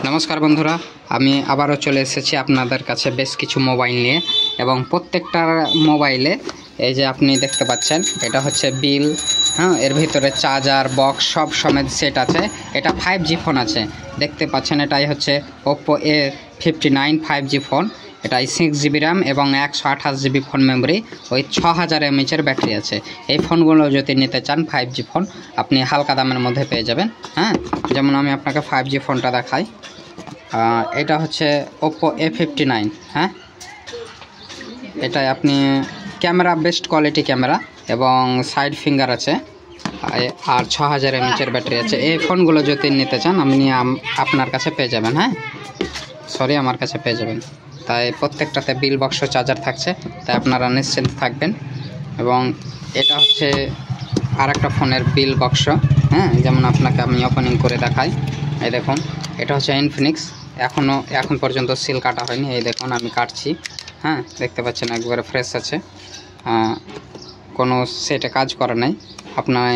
নমস্কার বন্ধুরা, আমি আবারও চলে এসেছি আপনাদের কাছে বেশ কিছু মোবাইল নিয়ে। এবং প্রত্যেকটা মোবাইলে এই যে আপনি দেখতে পাচ্ছেন, এটা হচ্ছে বিল, এর ভিতরে চার্জার বক্স সব সমেত সেট আছে। এটা 5G ফোন আছে, দেখতে পাচ্ছেন। এটাই হচ্ছে Oppo A59 5G ফোন। এটাই 6GB র্যাম এবং 128GB ফোন মেমোরি, ওই 6000 mAh ব্যাটারি আছে। এই ফোনগুলো যদি নিতে চান 5G ফোন, আপনি হালকা দামের মধ্যে পেয়ে যাবেন। যেমন আমি আপনাকে 5G ফোনটা দেখাই। এটা হচ্ছে Oppo A59। এটাই আপনি ক্যামেরা বেস্ট কোয়ালিটি ক্যামেরা এবং সাইড ফিঙ্গার আছে, আর 6000 mAh ব্যাটারি আছে। এই ফোনগুলো যদি নিতে চান আপনি আপনার কাছে পেয়ে যাবেন। আমার কাছে পেয়ে যাবেন। তাই প্রত্যেকটাতে বিল বক্স চার্জার থাকছে, তাই আপনারা নিশ্চিন্ত থাকবেন। এবং এটা হচ্ছে আর একটা ফোনের বিল বক্স। যেমন আপনাকে আমি ওপেনিং করে দেখাই। এই দেখুন, এটা হচ্ছে ইনফিনিক্স। এখন পর্যন্ত সিল কাটা হয়নি। এই দেখুন আমি কাটছি। দেখতে পাচ্ছেন একবারে ফ্রেশ আছে, কোনো সেটে কাজ করা নাই। আপনার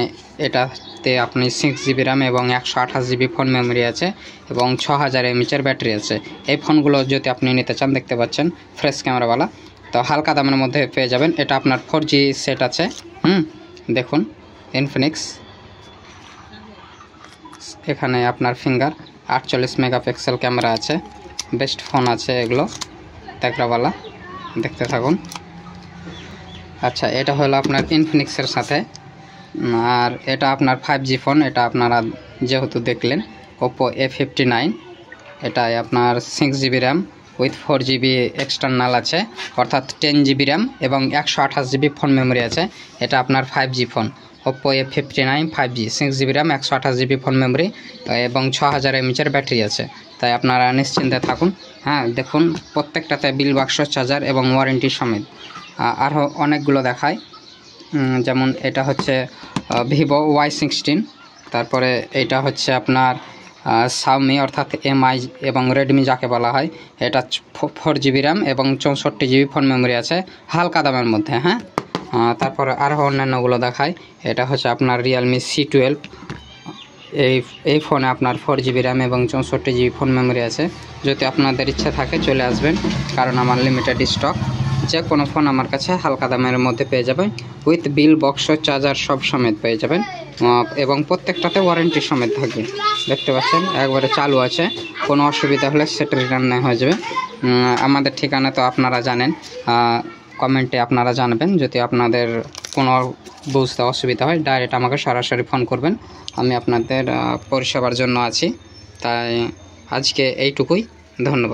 এটাতে আপনি 6GB র্যাম এবং 128GB ফোন মেমোরি আছে এবং 6000 mAh ব্যাটারি আছে। এই ফোনগুলো যদি আপনি নিতে চান, দেখতে পাচ্ছেন ফ্রেশ ক্যামেরাওয়ালা, তো হালকা দামের মধ্যে পেয়ে যাবেন। এটা আপনার 4G সেট আছে। দেখুন ইনফিনিক্স, এখানে আপনার ফিঙ্গার 48 মেগাপিক্সেল ক্যামেরা আছে। বেস্ট ফোন আছে এগুলো, ট্যাগরাওয়ালা। দেখতে থাকুন। আচ্ছা, এটা হলো আপনার ইনফিনিক্সের সাথে। আর এটা আপনার 5G ফোন। এটা আপনারা যেহেতু দেখলেন Oppo A59। এটাই আপনার 6GB RAM with 4GB external আছে, অর্থাৎ 10GB র্যাম এবং 128GB ফোন মেমোরি আছে। এটা আপনার 5G phone Oppo A59 5G, 6GB RAM 128GB phone memory এবং 6000 mAh ব্যাটারি আছে। তাই আপনারা নিশ্চিন্তে থাকুন। দেখুন প্রত্যেকটাতে বিল বাক্স, চার্জার এবং ওয়ারেন্টি সমেত। আরও অনেকগুলো দেখায়। যেমন এটা হচ্ছে Vivo Y16। তারপরে এটা হচ্ছে আপনার Xiaomi অর্থাৎ MI এবং Redmi যাকে বলা হয়। এটা 4GB র্যাম এবং 64GB ফোন মেমোরি আছে, হালকা দামের মধ্যে। তারপরে আরও অন্যান্যগুলো দেখায়। এটা হচ্ছে আপনার Realme C12। এই ফোনে আপনার 4GB র্যাম এবং 64GB ফোন মেমোরি আছে। যদি আপনাদের ইচ্ছা থাকে চলে আসবেন, কারণ আমার লিমিটেড স্টক। যে কোনো ফোন আমার কাছে হালকা দামের মধ্যে পেয়ে যাবেন, উইথ বিল বক্স, চার্জার সব সমেত পেয়ে যাবেন এবং প্রত্যেকটাতে ওয়ারেন্টি সমেত থাকবে। দেখতে পাচ্ছেন একবারে চালু আছে। কোনো অসুবিধা হলে সেটা রিটার্ন নেওয়া হয়ে যাবে। আমাদের ঠিকানা তো আপনারা জানেন, কমেন্টে আপনারা জানাবেন। যদি আপনাদের কোনো বুঝতে অসুবিধা হয়, ডাইরেক্ট আমাকে সরাসরি ফোন করবেন। আমি আপনাদের পরিষেবার জন্য আছি। তাই আজকে এইটুকুই। ধন্যবাদ।